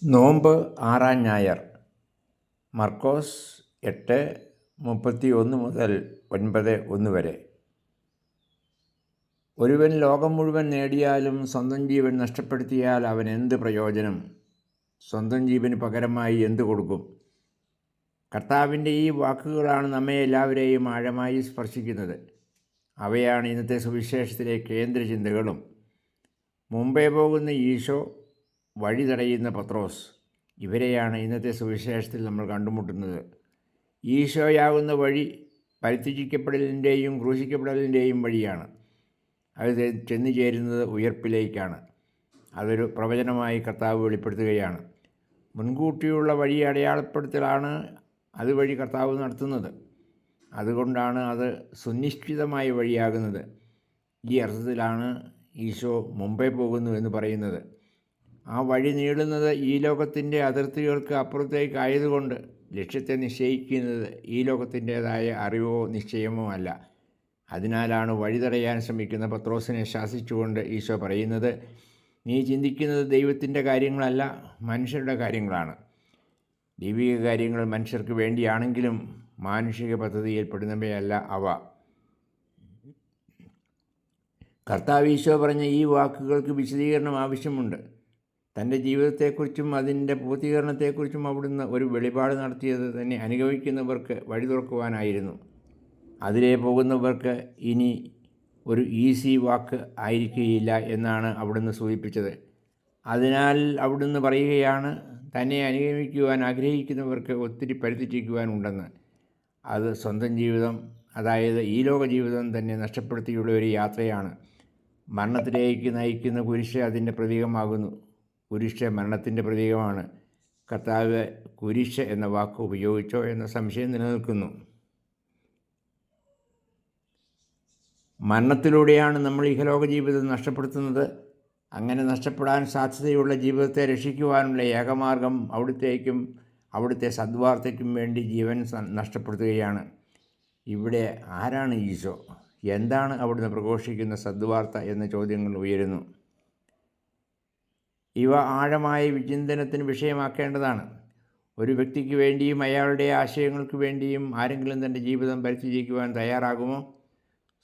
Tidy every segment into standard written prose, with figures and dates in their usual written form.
നോമ്പ് ആറാം ഞായർ. മർക്കോസ് 8:31 മുതൽ 9:1 വരെ. ഒരുവൻ ലോകം മുഴുവൻ നേടിയാലും സ്വന്തം ജീവൻ നഷ്ടപ്പെടുത്തിയാൽ അവൻ എന്ത് പ്രയോജനം? സ്വന്തം ജീവന് പകരമായി എന്തു കൊടുക്കും? കർത്താവിൻ്റെ ഈ വാക്കുകളാണ് നമ്മെ എല്ലാവരെയും ആഴമായി സ്പർശിക്കുന്നത്. അവയാണ് ഇന്നത്തെ സുവിശേഷത്തിലെ കേന്ദ്ര ചിന്തകളും. മുമ്പേ പോകുന്ന ഈശോ, വഴി തടയുന്ന പത്രോസ്, ഇവരെയാണ് ഇന്നത്തെ സുവിശേഷത്തിൽ നമ്മൾ കണ്ടുമുട്ടുന്നത്. ഈശോയാകുന്ന വഴി പരിത്യജിക്കപ്പെടലിൻ്റെയും ക്രൂശിക്കപ്പെടലിൻ്റെയും വഴിയാണ്. അത് ചെന്നു ചേരുന്നത് ഉയർപ്പിലേക്കാണ്. അതൊരു പ്രവചനമായി കർത്താവ് വെളിപ്പെടുത്തുകയാണ്. മുൻകൂട്ടിയുള്ള വഴി അടയാളപ്പെടുത്തലാണ് അതുവഴി കർത്താവ് നടത്തുന്നത്. അതുകൊണ്ടാണ് അത് സുനിശ്ചിതമായ വഴിയാകുന്നത്. ഈ അർത്ഥത്തിലാണ് ഈശോ മുമ്പേ പോകുന്നു എന്ന് പറയുന്നത്. ആ വഴി നീളുന്നത് ഈ ലോകത്തിൻ്റെ അതിർത്തികൾക്ക് അപ്പുറത്തേക്കായതുകൊണ്ട് ലക്ഷ്യത്തെ നിശ്ചയിക്കുന്നത് ഈ ലോകത്തിൻ്റേതായ അറിവോ നിശ്ചയമോ അല്ല. അതിനാലാണ് വഴി തടയാൻ ശ്രമിക്കുന്ന പത്രോസിനെ ശാസിച്ചുകൊണ്ട് ഈശോ പറയുന്നത്, നീ ചിന്തിക്കുന്നത് ദൈവത്തിൻ്റെ കാര്യങ്ങളല്ല, മനുഷ്യരുടെ കാര്യങ്ങളാണ്. ദൈവിക കാര്യങ്ങൾ മനുഷ്യർക്ക് വേണ്ടിയാണെങ്കിലും മാനുഷിക പദ്ധതിയിൽപ്പെടുന്നവയല്ല അവ. കർത്താവ് ഈശോ പറഞ്ഞ ഈ വാക്കുകൾക്ക് വിശദീകരണം ആവശ്യമുണ്ട്. തൻ്റെ ജീവിതത്തെക്കുറിച്ചും അതിൻ്റെ പൂർത്തീകരണത്തെക്കുറിച്ചും അവിടുന്ന് ഒരു വെളിപാട് നടത്തിയത് തന്നെ അനുഗമിക്കുന്നവർക്ക് വഴി തുറക്കുവാനായിരുന്നു. അതിലേ പോകുന്നവർക്ക് ഇനി ഒരു ഈസി വാക്ക് ആയിരിക്കുകയില്ല എന്നാണ് അവിടുന്ന് സൂചിപ്പിച്ചത്. അതിനാൽ അവിടുന്ന് പറയുകയാണ്, തന്നെ അനുഗമിക്കുവാൻ ആഗ്രഹിക്കുന്നവർക്ക് ഒത്തിരി പരിത്യജിക്കുവാനുണ്ടെന്ന്. അത് സ്വന്തം ജീവിതം, അതായത് ഈ ലോക ജീവിതം തന്നെ നഷ്ടപ്പെടുത്തിയുള്ള ഒരു യാത്രയാണ്. മരണത്തിലേക്ക് നയിക്കുന്ന കുരിശ് അതിൻ്റെ പ്രതീകമാകുന്നു. കുരിശ് മരണത്തിൻ്റെ പ്രതീകമാണ്. കർത്താവ് കുരിശ് എന്ന വാക്ക് ഉപയോഗിച്ചോ എന്ന സംശയം നിലനിൽക്കുന്നു. മരണത്തിലൂടെയാണ് നമ്മൾ ഇഹലോക ജീവിതം നഷ്ടപ്പെടുത്തുന്നത്. അങ്ങനെ നഷ്ടപ്പെടാൻ സാധ്യതയുള്ള ജീവിതത്തെ രക്ഷിക്കുവാനുള്ള ഏകമാർഗം അവിടുത്തേക്കും അവിടുത്തെ സദ്വാർത്തയ്ക്കും വേണ്ടി ജീവൻ നഷ്ടപ്പെടുത്തുകയാണ്. ഇവിടെ ആരാണ് ഈശോ? എന്താണ് അവിടുന്ന് പ്രഘോഷിക്കുന്ന സദ്വാർത്ത എന്ന ചോദ്യങ്ങൾ ഉയരുന്നു. ഇവ ആഴമായ വിചിന്തനത്തിന് വിഷയമാക്കേണ്ടതാണ്. ഒരു വ്യക്തിക്ക് വേണ്ടിയും അയാളുടെ ആശയങ്ങൾക്ക് വേണ്ടിയും ആരെങ്കിലും തൻ്റെ ജീവിതം പരിത്യജിക്കുവാൻ തയ്യാറാകുമോ?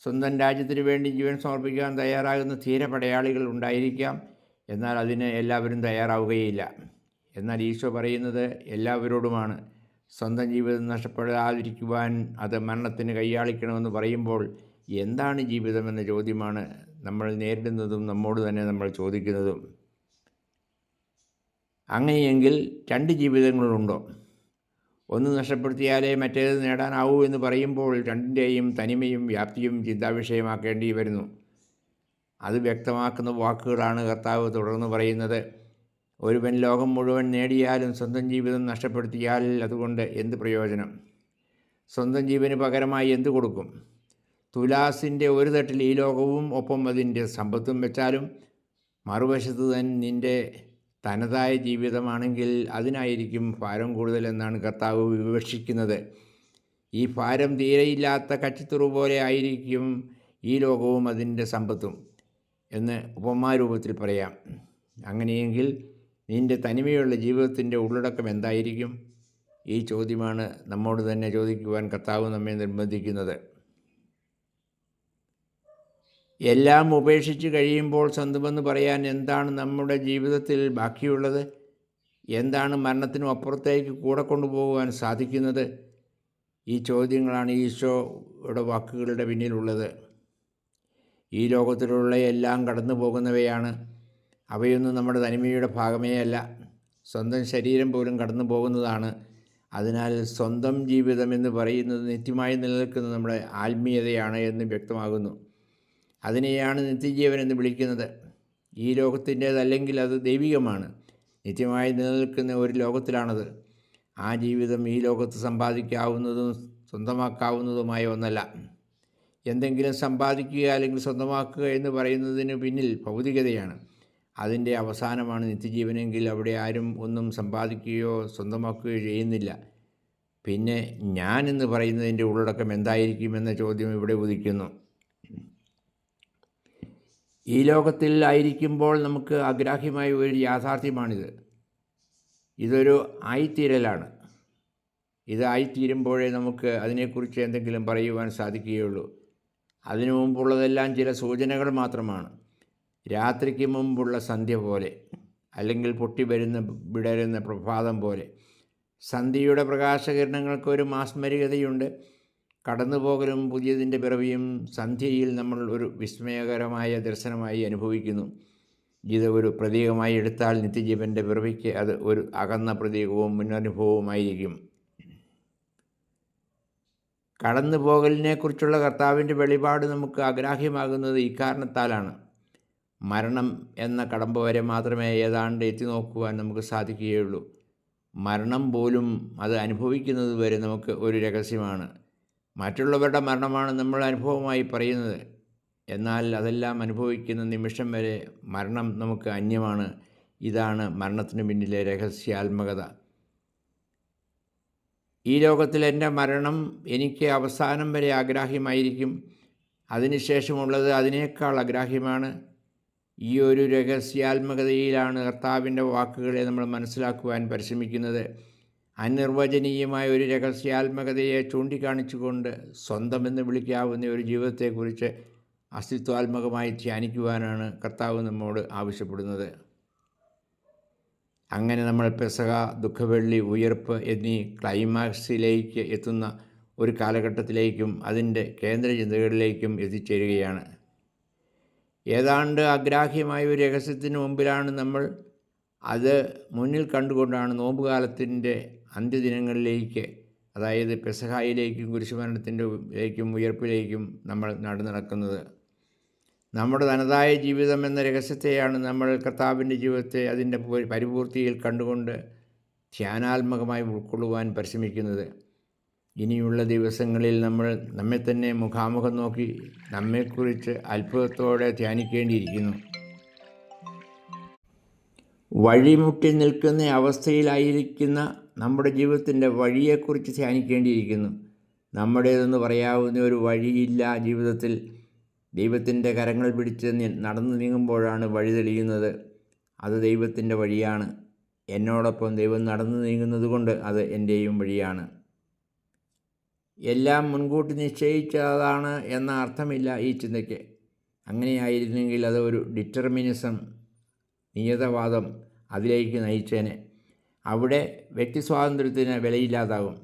സ്വന്തം രാജ്യത്തിന് വേണ്ടി ജീവൻ സമർപ്പിക്കാൻ തയ്യാറാകുന്ന ധീര പടയാളികൾ ഉണ്ടായിരിക്കാം. എന്നാൽ അതിന് എല്ലാവരും തയ്യാറാവുകയില്ല. എന്നാൽ ഈശോ പറയുന്നത് എല്ലാവരോടുമാണ്. സ്വന്തം ജീവിതം നഷ്ടപ്പെടാതിരിക്കുവാൻ അത് മരണത്തിന് കൈയാളിക്കണമെന്ന് പറയുമ്പോൾ എന്താണ് ജീവിതമെന്ന ചോദ്യമാണ് നമ്മൾ നേരിടുന്നതും നമ്മോട് തന്നെ നമ്മൾ ചോദിക്കുന്നതും. അങ്ങനെയെങ്കിൽ രണ്ട് ജീവിതങ്ങളുണ്ടോ? ഒന്ന് നഷ്ടപ്പെടുത്തിയാലേ മറ്റേത് നേടാനാവൂ എന്ന് പറയുമ്പോൾ രണ്ടിൻ്റെയും തനിമയും വ്യാപ്തിയും ചിന്താവിഷയമാക്കേണ്ടി വരുന്നു. അത് വ്യക്തമാക്കുന്ന വാക്കുകളാണ് കർത്താവ് തുടർന്ന് പറയുന്നത്. ഒരുവൻ ലോകം മുഴുവൻ നേടിയാലും സ്വന്തം ജീവിതം നഷ്ടപ്പെടുത്തിയാൽ അതുകൊണ്ട് എന്ത് പ്രയോജനം? സ്വന്തം ജീവന് പകരമായി എന്തു കൊടുക്കും? തുലാസിൻ്റെ ഒരു തട്ടിൽ ഈ ലോകവും ഒപ്പം അതിൻ്റെ സമ്പത്തും വെച്ചാലും മറുവശത്ത് തന്നെ നിൻ്റെ തനതായ ജീവിതമാണെങ്കിൽ അതിനായിരിക്കും ഭാരം കൂടുതലെന്നാണ് കർത്താവ് വിവക്ഷിക്കുന്നത്. ഈ ഭാരം തീരെയില്ലാത്ത കച്ചിത്തുറു പോലെ ആയിരിക്കും ഈ ലോകവും അതിൻ്റെ സമ്പത്തും എന്ന് ഉപമാരൂപത്തിൽ പറയാം. അങ്ങനെയെങ്കിൽ നിൻ്റെ തനിമയുള്ള ജീവിതത്തിൻ്റെ ഉള്ളടക്കം എന്തായിരിക്കും? ഈ ചോദ്യമാണ് നമ്മോട് തന്നെ ചോദിക്കുവാൻ കർത്താവ് നമ്മെ നിർബന്ധിക്കുന്നത്. എല്ലാം ഉപേക്ഷിച്ച് കഴിയുമ്പോൾ സ്വന്തമെന്ന് പറയാൻ എന്താണ് നമ്മുടെ ജീവിതത്തിൽ ബാക്കിയുള്ളത്? എന്താണ് മരണത്തിനും അപ്പുറത്തേക്ക് കൂടെ കൊണ്ടുപോകുവാൻ സാധിക്കുന്നത്? ഈ ചോദ്യങ്ങളാണ് ഈശോയുടെ വാക്കുകളുടെ പിന്നിലുള്ളത്. ഈ ലോകത്തിലുള്ള എല്ലാം കടന്നു പോകുന്നവയാണ്. അവയൊന്നും നമ്മുടെ തനിമയുടെ ഭാഗമേ അല്ല. സ്വന്തം ശരീരം പോലും കടന്നു പോകുന്നതാണ്. അതിനാൽ സ്വന്തം ജീവിതം എന്ന് പറയുന്നത് നിത്യമായി നിലനിൽക്കുന്ന നമ്മുടെ ആത്മീയതയാണ് എന്ന് വ്യക്തമാകുന്നു. അതിനെയാണ് നിത്യജീവൻ എന്ന് വിളിക്കുന്നത്. ഈ ലോകത്തിൻ്റേതല്ലെങ്കിൽ അത് ദൈവികമാണ്. നിത്യമായി നിലനിൽക്കുന്ന ഒരു ലോകത്തിലാണത്. ആ ജീവിതം ഈ ലോകത്ത് സമ്പാദിക്കാവുന്നതും സ്വന്തമാക്കാവുന്നതുമായ ഒന്നല്ല. എന്തെങ്കിലും സമ്പാദിക്കുക അല്ലെങ്കിൽ സ്വന്തമാക്കുക എന്ന് പറയുന്നതിന് പിന്നിൽ ഭൗതികതയാണ്. അതിൻ്റെ അവസാനമാണ് നിത്യജീവനെങ്കിൽ അവിടെ ആരും ഒന്നും സമ്പാദിക്കുകയോ സ്വന്തമാക്കുകയോ ചെയ്യുന്നില്ല. പിന്നെ ഞാൻ എന്ന് പറയുന്നതിൻ്റെ ഉള്ളടക്കം എന്തായിരിക്കുമെന്ന ചോദ്യം ഇവിടെ ഉദിക്കുന്നു. ഈ ലോകത്തിൽ ആയിരിക്കുമ്പോൾ നമുക്ക് അഗ്രാഹ്യമായ ഒരു യാഥാർത്ഥ്യമാണിത്. ഇതൊരു ആയിത്തീരലാണ്. ഇതായിത്തീരുമ്പോഴേ നമുക്ക് അതിനെക്കുറിച്ച് എന്തെങ്കിലും പറയുവാൻ സാധിക്കുകയുള്ളൂ. അതിനു മുമ്പുള്ളതെല്ലാം ചില സൂചനകൾ മാത്രമാണ്. രാത്രിക്ക് മുമ്പുള്ള സന്ധ്യ പോലെ, അല്ലെങ്കിൽ വിടരുന്ന പ്രഭാതം പോലെ. സന്ധ്യയുടെ പ്രകാശകിരണങ്ങൾക്ക് ഒരു മാസ്മരികതയുണ്ട്. കടന്നുപോകലും പുതിയതിൻ്റെ പിറവിയും സന്ധ്യയിൽ നമ്മൾ ഒരു വിസ്മയകരമായ ദർശനമായി അനുഭവിക്കുന്നു. ഇത് ഒരു പ്രതീകമായി എടുത്താൽ നിത്യജീവൻ്റെ പിറവിക്ക് അത് ഒരു അകന്ന പ്രതീകവും മുന്നനുഭവവുമായിരിക്കും. കടന്നുപോകലിനെക്കുറിച്ചുള്ള കർത്താവിൻ്റെ വെളിപാട് നമുക്ക് അഗ്രാഹ്യമാകുന്നത് ഇക്കാരണത്താലാണ്. മരണം എന്ന കടമ്പ വരെ മാത്രമേ ഏതാണ്ട് എത്തി നോക്കുവാൻ നമുക്ക് സാധിക്കുകയുള്ളൂ. മരണം പോലും അത് അനുഭവിക്കുന്നത് വരെ നമുക്ക് ഒരു രഹസ്യമാണ്. മറ്റുള്ളവരുടെ മരണമാണ് നമ്മൾ അനുഭവമായി പറയുന്നത്. എന്നാൽ അതെല്ലാം അനുഭവിക്കുന്ന നിമിഷം വരെ മരണം നമുക്ക് അന്യമാണ്. ഇതാണ് മരണത്തിന് പിന്നിലെ രഹസ്യാത്മകത. ഈ ലോകത്തിൽ എൻ്റെ മരണം എനിക്ക് അവസാനം വരെ അഗ്രാഹ്യമായിരിക്കും. അതിനുശേഷമുള്ളത് അതിനേക്കാൾ അഗ്രാഹ്യമാണ്. ഈ ഒരു രഹസ്യാത്മകതയിലാണ് കർത്താവിൻ്റെ വാക്കുകളെ നമ്മൾ മനസ്സിലാക്കുവാൻ പരിശ്രമിക്കുന്നത്. അനിർവചനീയമായ ഒരു രഹസ്യാത്മകതയെ ചൂണ്ടിക്കാണിച്ചുകൊണ്ട് സ്വന്തമെന്ന് വിളിക്കാവുന്ന ഒരു ജീവിതത്തെക്കുറിച്ച് അസ്തിത്വാത്മകമായി ധ്യാനിക്കുവാനാണ് കർത്താവ് നമ്മോട് ആവശ്യപ്പെടുന്നത്. അങ്ങനെ നമ്മൾ പെസഹ, ദുഃഖവെള്ളി, ഉയർപ്പ് എന്നീ ക്ലൈമാക്സിലേക്ക് എത്തുന്ന ഒരു കാലഘട്ടത്തിലേക്കും അതിൻ്റെ കേന്ദ്ര ചിന്തകളിലേക്കും എത്തിച്ചേരുകയാണ്. ഏതാണ്ട് അഗ്രാഹ്യമായ ഒരു രഹസ്യത്തിന് മുമ്പിലാണ് നമ്മൾ. അത് മുന്നിൽ കണ്ടുകൊണ്ടാണ് നോമ്പുകാലത്തിൻ്റെ അന്ത്യദിനങ്ങളിലേക്ക്, അതായത് പെസഹായിലേക്കും കുരിശുമരണത്തിൻ്റെലേക്കും ഉയർപ്പിലേക്കും നമ്മൾ നടക്കുന്നത്. നമ്മുടെ തനതായ ജീവിതം എന്ന രഹസ്യത്തെയാണ് നമ്മൾ കർത്താവിൻ്റെ ജീവിതത്തെ അതിൻ്റെ പരിപൂർത്തിയിൽ കണ്ടുകൊണ്ട് ധ്യാനാത്മകമായി ഉൾക്കൊള്ളുവാൻ പരിശ്രമിക്കുന്നത്. ഇനിയുള്ള ദിവസങ്ങളിൽ നമ്മൾ നമ്മെ തന്നെ മുഖാമുഖം നോക്കി നമ്മെക്കുറിച്ച് അത്ഭുതത്തോടെ ധ്യാനിക്കേണ്ടിയിരിക്കുന്നു. വഴിമുട്ടി നിൽക്കുന്ന അവസ്ഥയിലായിരിക്കുന്ന നമ്മുടെ ജീവിതത്തിൻ്റെ വഴിയെക്കുറിച്ച് ധ്യാനിക്കേണ്ടിയിരിക്കുന്നു. നമ്മുടേതെന്ന് പറയാവുന്ന ഒരു വഴിയില്ല ജീവിതത്തിൽ. ദൈവത്തിൻ്റെ കരങ്ങൾ പിടിച്ച് നടന്നു നീങ്ങുമ്പോഴാണ് വഴി തെളിയുന്നത്. അത് ദൈവത്തിൻ്റെ വഴിയാണ്. എന്നോടൊപ്പം ദൈവം നടന്നു നീങ്ങുന്നത് കൊണ്ട് അത് എൻ്റെയും വഴിയാണ്. എല്ലാം മുൻകൂട്ടി നിശ്ചയിച്ചതാണ് എന്ന അർത്ഥമില്ല ഈ ചിന്തയ്ക്ക്. അങ്ങനെയായിരുന്നെങ്കിൽ അത് ഒരു ഡിറ്റർമിനിസം, നിയതവാദം അതിലേക്ക് നയിച്ചേനെ. അവിടെ വ്യക്തിസ്വാതന്ത്ര്യത്തിന് വിലയില്ലാതാകും.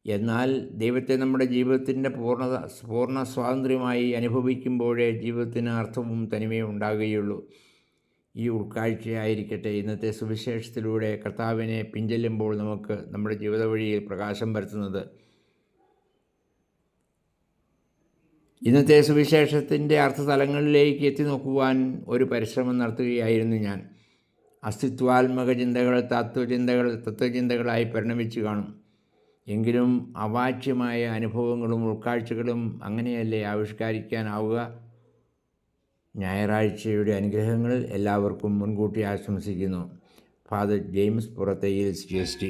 എന്നാൽ ദൈവത്തെ നമ്മുടെ ജീവിതത്തിൻ്റെ പൂർണ്ണ സ്വാതന്ത്ര്യമായി അനുഭവിക്കുമ്പോഴേ ജീവിതത്തിന് അർത്ഥവും തനിമയും ഉണ്ടാകുകയുള്ളൂ. ഈ ഉൾക്കാഴ്ചയായിരിക്കട്ടെ ഇന്നത്തെ സുവിശേഷത്തിലൂടെ കർത്താവിനെ പിഞ്ചെല്ലുമ്പോൾ നമുക്ക് നമ്മുടെ ജീവിത വഴിയിൽ പ്രകാശം പരത്തുന്നത്. ഇന്നത്തെ സുവിശേഷത്തിൻ്റെ അർത്ഥതലങ്ങളിലേക്ക് എത്തി നോക്കുവാൻ ഒരു പരിശ്രമം നടത്തുകയായിരുന്നു ഞാൻ. അസ്തിത്വാത്മക ചിന്തകൾ തത്വചിന്തകളായി പരിണമിച്ചു കാണും. എങ്കിലും അവാച്യമായ അനുഭവങ്ങളും ഉൾക്കാഴ്ചകളും അങ്ങനെയല്ലേ ആവിഷ്കരിക്കാനാവുക. ഞായറാഴ്ചയുടെ അനുഗ്രഹങ്ങൾ എല്ലാവർക്കും മുൻകൂട്ടി ആശംസിക്കുന്നു. Father James Purathayil, CST.